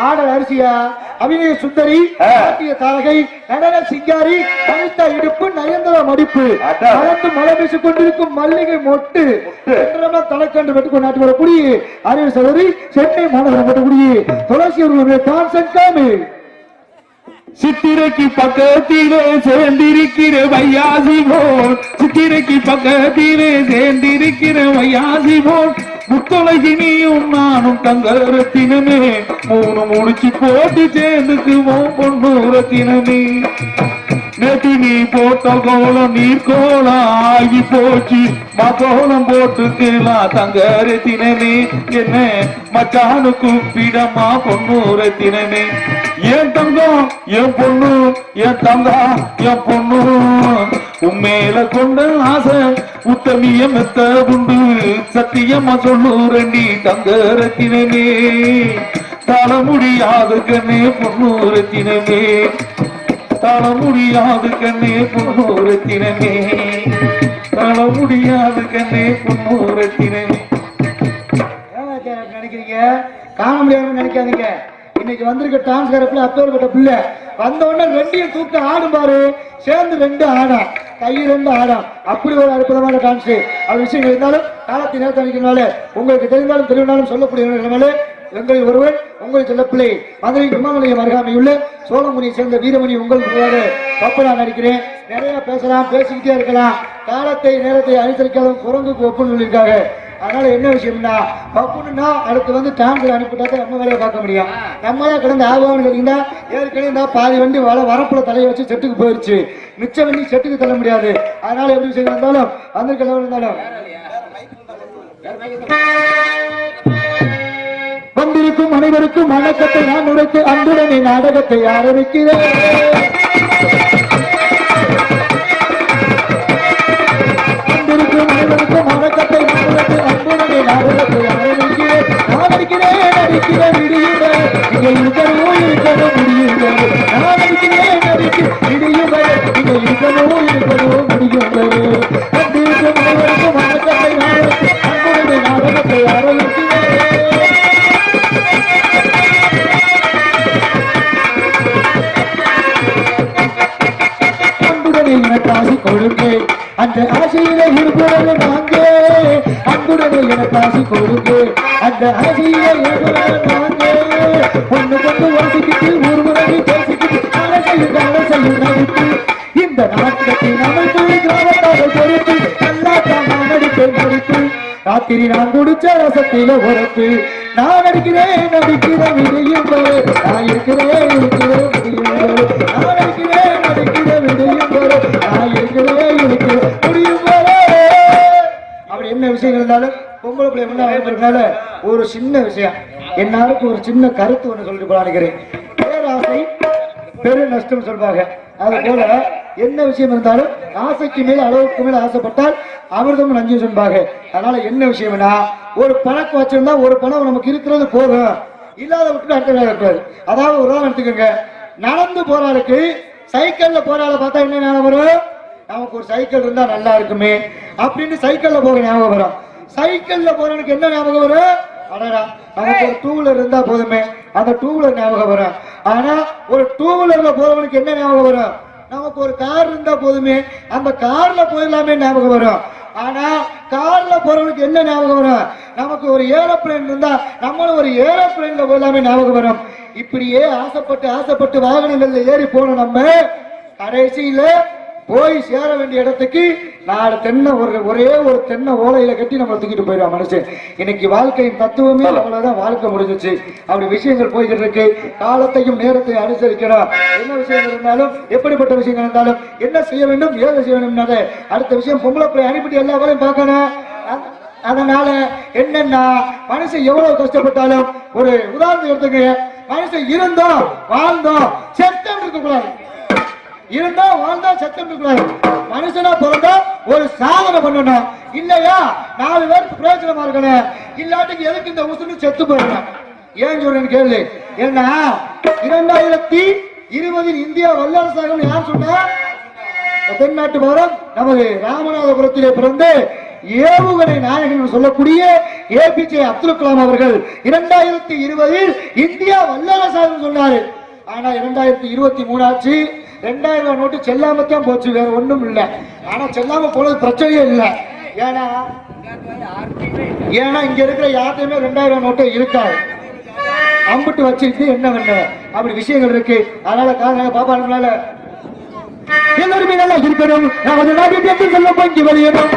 ஆடல் அரிசியா அபிநய சுந்தரி, நாட்டிய தாரகை, நடன சிங்காரி, கவிதா இடுப்பு, நயந்திர மடிப்பு, மலர்ந்து மலை வீசிக் கொண்டிருக்கும் மல்லிகை மொட்டு தலைக்கன்று வெட்டுக்கொண்டு நாட்டு வரக்கூடிய அறிவு சகோதரி சென்னை மாநகரம் வெட்டக்கூடிய துளசி அவர்களுடைய கான்சன் காமி. சித்திரைக்கு பக்கத்திலே சேர்ந்திருக்கிற வையாசி போல், சித்திரைக்கு பக்கத்திலே சேர்ந்திருக்கிற வையாசி போல், முத்தொலைகினியும் நானும் தங்கரத்தினமே, 3 முடிச்சு போட்டு சேர்ந்துக்குவோம் பொன்னூரத்தினமே. நேற்று நீ போட்ட கோலம் நீர்கோலம் ஆகி போச்சு, கோலம் போட்டுக்கலாம் தங்கரத்தினமே, என்ன மச்சானுக்கு பிடமா பொன்னூரத்தினமே. என் தங்கம் என் பொண்ணு, என் தங்கம் என் பொண்ணு, உண்மையில கொண்ட ஆசை உத்தமிய மெத்த உண்டு, சத்தியமா சொல்லுறண்டி தங்கரத்தினமே. தர முடியாது கண்ணே பொன்னூரத்தினமே, தர முடியாது கண்ணே பொன்னூரத்தினமே, தர முடியாது கண்ணே பொன்னூரத்தினமே. நினைக்கிறீங்க காண முடியாதுன்னு நினைக்காதீங்க. இன்னைக்கு வந்திருக்க டான்ஸ் கரப்புல அப்பேற்பட்ட பிள்ளை வந்த உடனே 2 தூக்க ஆடும் பாரு, சேர்ந்து 2 ஆடம், கை 2 ஆடம், அப்படி ஒரு அற்புதமான டான்ஸ். அது விஷயம் இருந்தாலும் காலத்தை நேரத்தை அளிக்கிறனால உங்களுக்கு தெரிந்தாலும் தெரிவினாலும் சொல்லக்கூடிய எங்களில் ஒருவன் உங்கள் செல்ல பிள்ளை மதுரை விமான நிலையம் அருகாமையுள்ள சோழமுனியை சேர்ந்த வீரமணி உங்களுக்கு கப்பலா நடிக்கிறேன். நிறைய பேசலாம், பேசிக்கிட்டே இருக்கலாம், காலத்தை நேரத்தை அனுசரிக்காத குரங்குக்கு ஒப்புன்னு சொல்லியிருக்காங்க. அதனால என்ன விஷயம்னா பப்புன்னா அடுத்து டான்ஸ்ல அனுப்பிட்டா நம்ம வேலையை பார்க்க முடியும். நம்ம தான் கிடந்து ஆகும்னு கேட்டீங்கன்னா ஏற்கனவே பாதி வண்டி வரப்புல தலையை வச்சு செட்டுக்கு போயிடுச்சு, மிச்ச வண்டி செட்டுக்கு தள்ள முடியாது. அதனால எப்படி விஷயம் இருந்தாலும் வந்திருக்க இருந்தாலும் வந்திருக்கும் அனைவருக்கும் வணக்கத்தை நான் உரைத்து அன்புடனே நாடகத்தை ஆரம்பிக்கிறேன். வந்திருக்கும் அனைவருக்கும் வணக்கத்தை நான் உரைத்து அன்புடனே நாடகத்தை ஆரம்பிக்கிறேன். நான் நடிக்கிறேன் விடியுமே, இங்கே இருக்கணும் இருக்கணும் முடியுமே. நான் நடிக்கிறேன் விடியுமே, இங்கே இருக்கணும் முடியுமே. வந்திருக்கும் அனைவருக்கும் வணக்கத்தை நான் உரைத்து அன்புடனே நாடகத்தை ஆரம்பிக்கிறேன். ஆசி கொடுங்க அந்த ஆசையில இருப்பது நாங்க, அன்புடனே எனக்கு ஆசி கொடுங்க அந்த ஆசையில இருப்பது நாங்க. ஒண்ணு கொண்டு வாசிக்கிட்டு ஒரு முறை பேசிக்கிட்டு அரசையும் நடித்து இந்த நாட்டத்தின் அமைப்பு கிராமத்தாக பொறுத்து நல்லா தான் நடிப்பேன் நடித்து ராத்திரி நான் குடிச்ச ரசத்தில உரப்பு நான் நடிக்கிறேன் விடையும் நான் இருக்கிறேன் விடையும் நான் நடிக்கிறேன் விடையும் நான் இருக்கிறேன் முடியும் அப்படி என்ன விஷயம் இருந்தாலும் பொம்பளை பிள்ளை முன்னால ஒரு சின்ன விஷயம் என்னாலுக்கு ஒரு சின்ன கருத்து ஒன்று சொல்லிட்டு போலான்னு பேராசை பெரு நஷ்டம் சொல்வாங்க. அது போல என்ன விஷயம் இருந்தாலும் ஆசைக்கு மேல அளவுக்கு மேல ஆசைப்பட்டால் அமிர்தம் நஞ்சு சொல்வாங்க. அதனால என்ன விஷயம்னா ஒரு பணக்கு வச்சிருந்தா ஒரு பணம் நமக்கு இருக்கிறது போதும், இல்லாத விட்டு அடுத்த வேலை இருக்காது. அதாவது ஒரு உதாரணம் எடுத்துக்கோங்க, நடந்து போறாளுக்கு சைக்கிள்ல போறாள பார்த்தா என்ன ஞாபகம் வரும்? நமக்கு ஒரு சைக்கிள் இருந்தா நல்லா இருக்குமே அப்படின்னு சைக்கிள்ல போக ஞாபகம் வரும். சைக்கிள்ல போறவனுக்கு என்ன ஞாபகம் வரும்? அடடா நமக்கு ஒரு டூ வீலர் இருந்தா போதுமே, அந்த டூ வீலர் ஞாபகம் வரும். ஆனா ஒரு டூ வீலர்ல போறவனுக்கு என்ன ஞாபகம் வரும்? நமக்கு ஒரு கார் இருந்தா போதுமே, அந்த கார்ல போயிடலாமே ஞாபகம் வரும். ஆனா கார்ல போறவனுக்கு என்ன ஞாபகம் வரும்? நமக்கு ஒரு ஏரோப்ளேன் இருந்தா நம்மளும் ஒரு ஏரோப்ளேன்ல போயிடலாமே ஞாபகம் வரும். இப்படியே ஆசைப்பட்டு வாகனங்கள்ல ஏறி போன நம்ம கடைசியில போய் சேர வேண்டிய இடத்துக்கு 4 தென்னை ஒரே ஒரு தென்னை ஓலையில கட்டி நம்ம தூக்கிட்டு போயிடுவோம் மனுஷன். இன்னைக்கு வாழ்க்கையின் தத்துவமே அவ்வளவுதான், வாழ்க்கை முடிஞ்சிச்சு. அப்படி விஷயங்கள் போய்கிட்டு இருக்கு. காலத்தையும் நேரத்தையும் அனுசரிக்கணும். என்ன விஷயங்கள் இருந்தாலும் எப்படிப்பட்ட விஷயங்கள் இருந்தாலும் என்ன செய்ய வேண்டும் ஏது செய்ய வேண்டும். அடுத்த விஷயம் பொம்பளை பிள்ளை அனுப்பிட்டு எல்லா வேலையும் பார்க்கணும். அதனால என்னன்னா மனுஷன் எவ்வளவு கஷ்டப்பட்டாலும் ஒரு உதாரணம் எடுத்துக்க, மனுஷன் இருந்தோம் வாழ்ந்தோம் செத்தம் இருக்கக்கூடாது, இருந்தா வாழ்ந்தா சத்தம் கூடாது. மனுஷனா பிறந்தா ஒரு சாதனை பண்ணணும், இல்லையா 4 பேருக்கு பிரயோஜனமா இருக்கணும். இல்லாட்டுக்கு எதுக்கு இந்த உசுறு செத்து போயிடணும். ஏன் சொல்றேன்னு கேள்வி. ஏன்னா 2020 இந்தியா வல்லரசாக யார் சொன்னா? தென்னாட்டு மரம் நமது ராமநாதபுரத்திலே பிறந்து ஏவுகணை நாயகன் சொல்லக்கூடிய ஏபிஜே அப்துல் கலாம் அவர்கள் 2020 இந்தியா வல்லரசாக சொன்னாரு. ஆனா 2023 ஆச்சு, 2000 நோட்டு செல்லாமத்தான் போச்சு, வேற ஒண்ணும் இல்ல. ஆனா செல்லாம போனது பிரச்சனையே இல்லை. ஏன்னா இங்க இருக்கிற யார்ட்டையுமே 2000 நோட்டு இருக்காது. அம்பிட்டு வச்சுட்டு என்ன பண்ண அப்படி விஷயங்கள் இருக்கு. அதனால பாப்பா நம்மளால எல்லாருமே நல்லா இருக்கணும். நமது நாட்டிற்கு செல்ல பங்கி வெளியேறும்.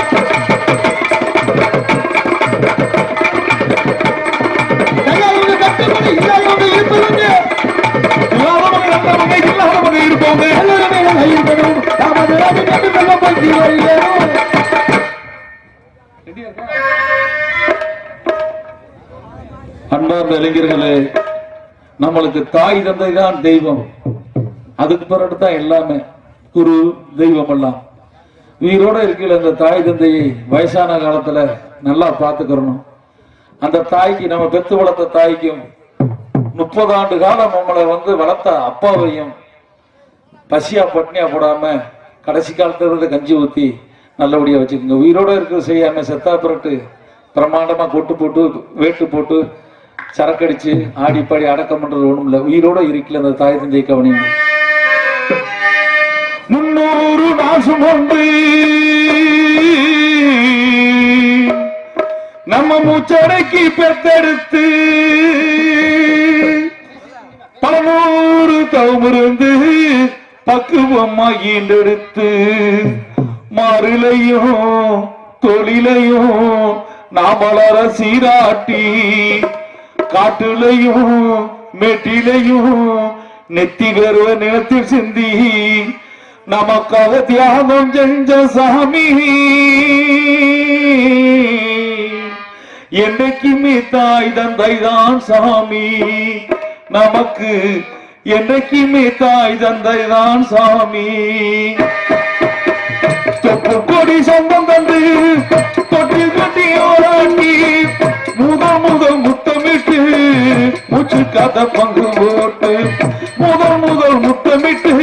கட்டுப்படி இல்லாதவங்க இருப்பதுங்க, இருப்போங்க. எல்லாருமே நல்லா இருக்கணும். நமது நாட்டிற்கு செல்ல பங்கி வெளியேறும். அன்பார்ந்த இளைஞர்களே, நம்மளுக்கு தாய் தந்தை தான் தெய்வம். அதுக்கு பிறகு தான் எல்லாமே குரு தெய்வம் எல்லாம். உயிரோட இருக்கிற அந்த தாய் தந்தையை வயசான காலத்துல நல்லா பார்த்துக்கிறணும். அந்த தாய்க்கு, நம்ம பெத்து வளர்த்த தாய்க்கும் 30 ஆண்டு காலம் நம்மளை வளர்த்த அப்பாவையும் பசியா பட்னியா போடாம கடைசி காலத்துல இருந்து கஞ்சி ஊத்தி நல்லபடியா வச்சுக்கோங்க. உயிரோட இருக்கிற செய்யாம செத்தா பிறட்டு பிரமாண்டமா கொட்டு போட்டு வேட்டு போட்டு சரக்கடிச்சு ஆடி பாடி அடக்கம் பண்றது ஒண்ணும் இல்ல. உயிரோட இருக்கல அந்த தாய் தந்தையை கவனிங்க. 300 மாசம் உண்டு நம்ம மூச்சடக்கி பெத்தெடுத்து, பல 100 தவமிருந்து பக்குவமா ஈண்டெடுத்து, மாறிலையும் தொழிலையும் நாம் வளர சீராட்டி, காட்டுலையும் மெட்டிலையும் நெத்தி வருவ நிலத்தில் சிந்தி நமக்காக தியாகம் செஞ்ச சாமி என்றைக்குமே தாய் தந்தை தான் சாமி. நமக்கு என்றைக்குமே தாய் தந்தை தான் சாமி. தொப்பு கொடி சொந்தம் தந்து தொட்டி கட்டி ஓராட்டி முதல் முத்தமிட்டு மூச்சு காத்த பங்கு போட்டு, முதல் முத்தமிட்டு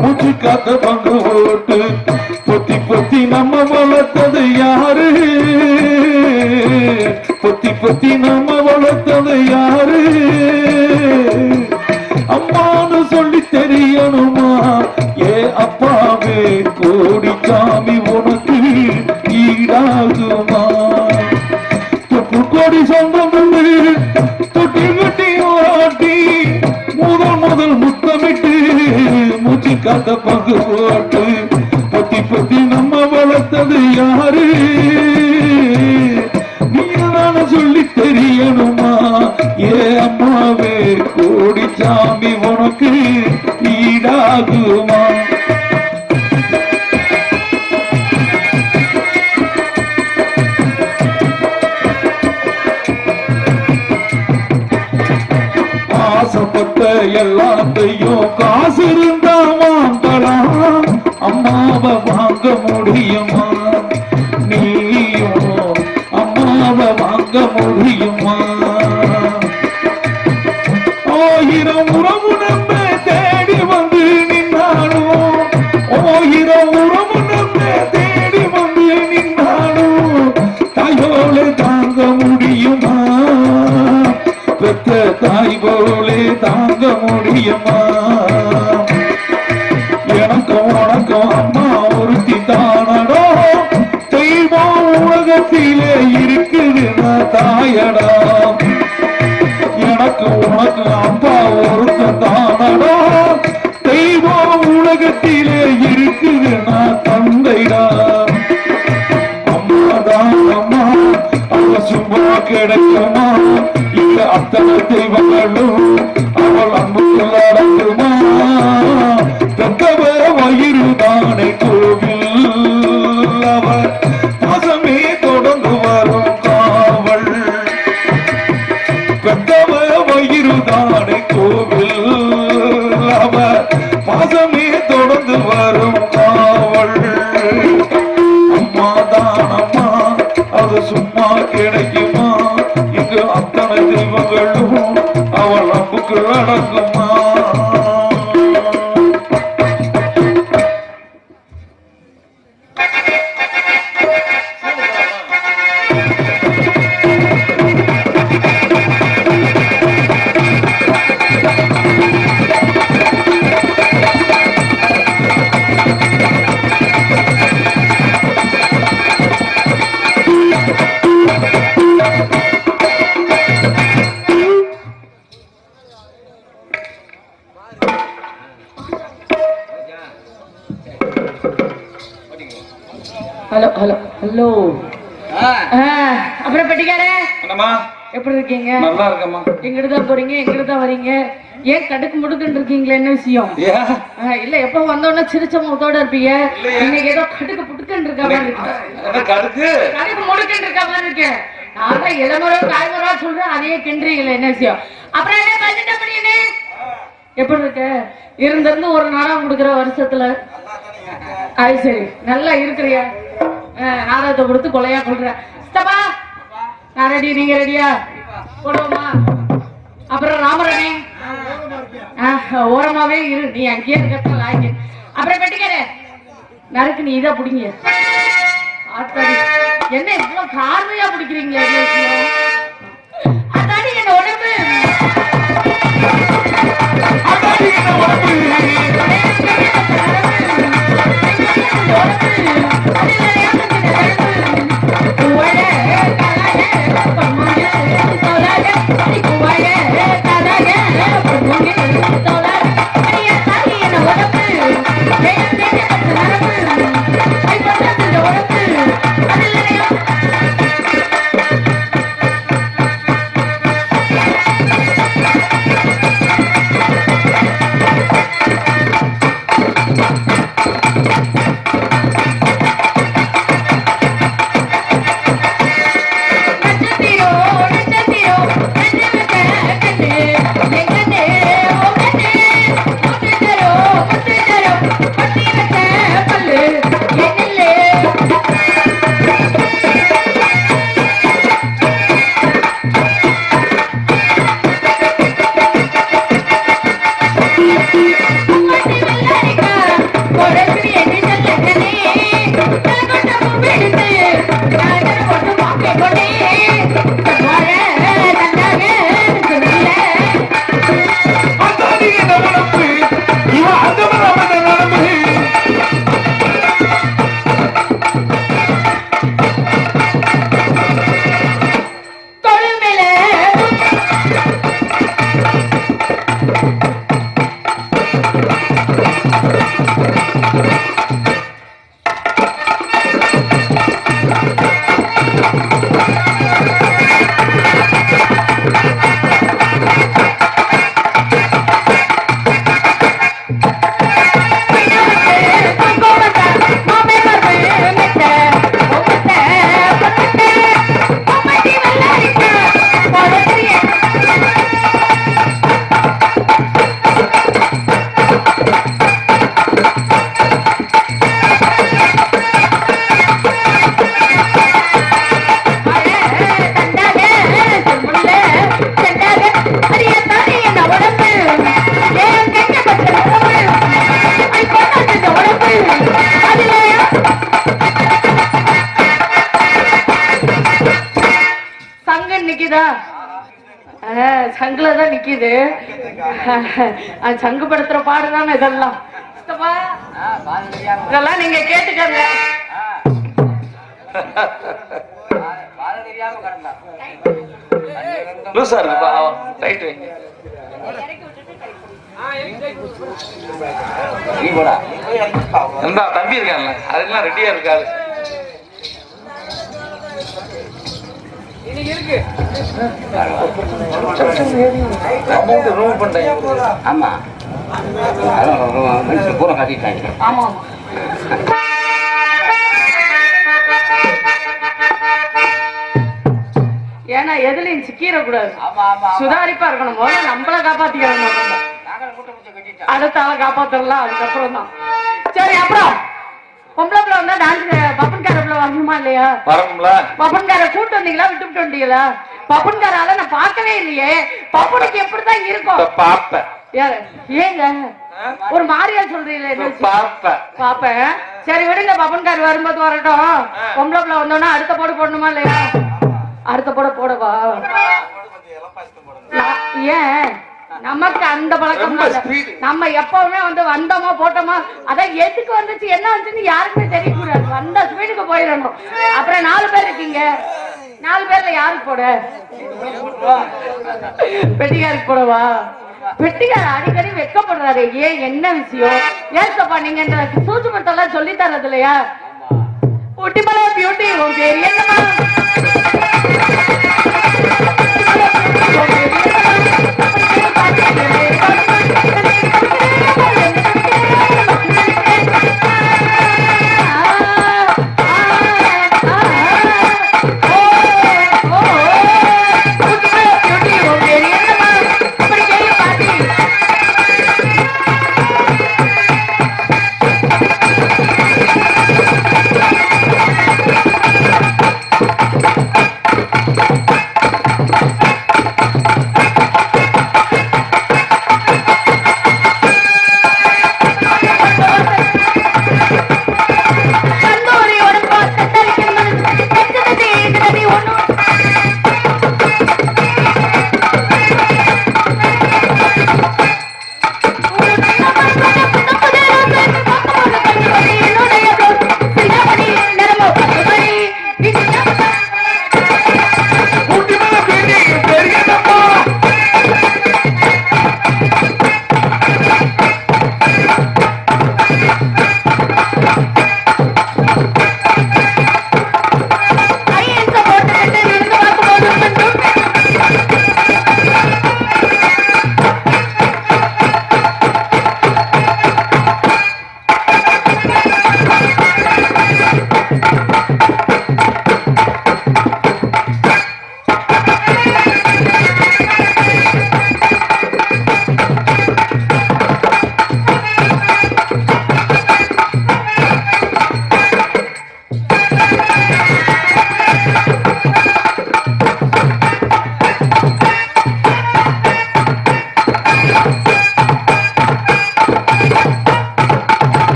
மூச்சு காத்த பங்கு போட்டு, பொத்தி பொத்தி நம்ம வளர்த்தது யாரு? பொத்தி நம்ம வளர்த்தது யாரு? அம்மானு சொல்லி தெரியணுமா? ஏ அப்பாவே கோடி சாமி உனக்கு ஈடாகுமா? தொப்பு கோடி சொந்தம் தொட்டி கட்டி ஓட்டி முதல் முத்தமிட்டு மூச்சு காத்த பங்கு போட்டு, பொத்தி நம்ம வளர்த்தது யாரு? சாமி உனக்கு ஈடாகுமா? ஆசைப்பட்ட எல்லாத்தையும் காசு இருந்தா வாங்கலாம், அம்மாவை வாங்க முடியுமா? நீயும் அம்மாவை வாங்க முடியுமா? ஆயிரம் உறவு நம்ம தேடி வந்து நின்னாலும், ஆயிரம் உறவு நம்ம தேடி வந்து நின்னாலும் தாயோடு தாங்க முடியுமா? பெற்ற தாய் போலே தாங்க முடியுமா? எனக்கும் உனக்கும் அம்மா ஒருத்தி தானடா, தெய்வம் உலகத்திலே இருக்குதுன்னா தாயடா. எனக்கு உனக்கு அப்பா ஒருத்தன் தானடா, தெய்வம் உலகத்திலே இருக்குதுன்னா தந்தைடா. அம்மாதான் அம்மா, அவ சும்மா கிடைக்குமா? இங்க அத்தனை தெய்வங்களும் அவள் அன்புக்கு அடக்குமா? பெத்தவ வயிறு தானே கோவில், அவர் பாசமே தொடர்ந்து வரும் காவல். பெத்தவ வயிறு தானே கோவில், அவர் பாசமே தொடர்ந்து வரும் காவல். அம்மாதான் அம்மா, அது சும்மா கிடைக்குமா? இங்கு அத்தனை தெய்வங்களும் அவள் அம்புக்கு அடங்குமா? Hello hello hello. அப்புறம் பெட்டிக்காரே என்னம்மா எப்படி இருக்கீங்க? நல்லா இருக்கம்மா. எங்கிட்டு தான் போறீங்க, எங்கிட்டு தான் வரீங்க? ஏன் கடுக்கு முடுக்குன்னு இருக்கீங்களா? என்ன விஷயம்? இல்ல எப்ப வந்தோடனே சிரிச்ச முகத்தோட இருப்பீங்க, இன்னைக்கு ஏதோ கடுக்கு புடுக்குன்னு இருக்க மாதிரி இருக்கு. கடுக்கு முடுக்குன்னு இருக்க மாதிரி இருக்கு. நான் தான் இளமுறை காய்முறை சொல்றேன், அதையே கிண்டுறீங்களே, என்ன விஷயம்? அப்புறம் என்ன பட்ஜெட் பண்ணினே எப்படி இருக்க? இருந்திருந்து ஒரு நாடகம் கொடுக்குற வருஷத்துல அது சரி நல்லா இருக்கிறியா? நாடகத்தை கொடுத்து கொலையா கொள்ற. சித்தப்பா நான் ரெடி, நீங்க ரெடியா? போடுவோமா? அப்புறம் ராமரணே ஓரமாவே இரு, நீ அங்கேயே இருக்கிற லாய்க்கு. அப்புறம் பெட்டிக்கார நறுக்கு நீ இதை பிடிங்க. என்ன இவ்வளவு கார்மையா பிடிக்கிறீங்க? அதாடி என்ன உடம்பு, அதாடி என்ன உடம்பு. நிக்குதா? சங்குல தான் நிக்குது. சங்கு படுத்துற பாடுதானே இதெல்லாம். இதெல்லாம் நீங்க கேட்டுக்கங்க. தம்பி இருக்கான்ல அதெல்லாம் ரெடியா இருக்காது. ரூம் பண்ணிட்டேன். ஆமா பூரா கட்டிட்டாங்க. ஆமா ஏன்னா எதுலயும் சிக்கிடக்கூடாது. சுதாரிப்பா இருக்கணும். முதல்ல நம்மள காப்பாத்திக்கணும். அடுத்த ஆளை காப்பாத்தலாம் அதுக்கப்புறம் தான். சரி அப்புறம் பொம்பளை பிள்ளை வந்தா டான்ஸ் பப்பன்கார பிள்ளை வரணுமா இல்லையா? வரணும்ல. பப்பன்கார கூட்டு வந்தீங்களா விட்டு வந்தீங்களா? பப்பன்காரால நான் பார்க்கவே இல்லையே. பப்பனுக்கு எப்படிதான் இருக்கும் பாப்பேன். ஏங்க ஒரு மாதிரியா சொல்றீங்களே? பாப்பேன். சரி விடுங்க, பப்பன்கார் வரும்போது வரட்டும். பொம்பளை பிள்ளை வந்தோன்னா அடுத்த போட போடணுமா இல்லையா? அடுத்த போடவா? ஏன் நமக்கு அந்த பழக்கம் நம்ம எப்பவுமே வந்து வந்தோமா போட்டோமா அதான் எதுக்கு வந்துச்சு என்ன வந்துச்சுன்னு யாருக்குமே தெரியக்கூடாது. வந்த ஸ்பீடுக்கு போயிடணும். அப்புறம் 4 பேர் இருக்கீங்க. 4 பேர்ல யாருக்கு போட? பெட்டிகாருக்கு போடவா? பெட்டிகார் அடிக்கடி வெக்கப்படுறாரு. ஏன் என்ன விஷயம்? ஏசப்பா நீங்க சூட்சுமத்தெல்லாம் சொல்லி தர்றது இல்லையா? ஊட்டிமலை பியூட்டி உன் பேர் என்னமா?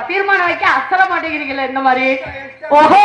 தீர்மானம் வைக்க அசல மாட்டேங்கிறீங்களா இந்த மாதிரி? ஓஹோ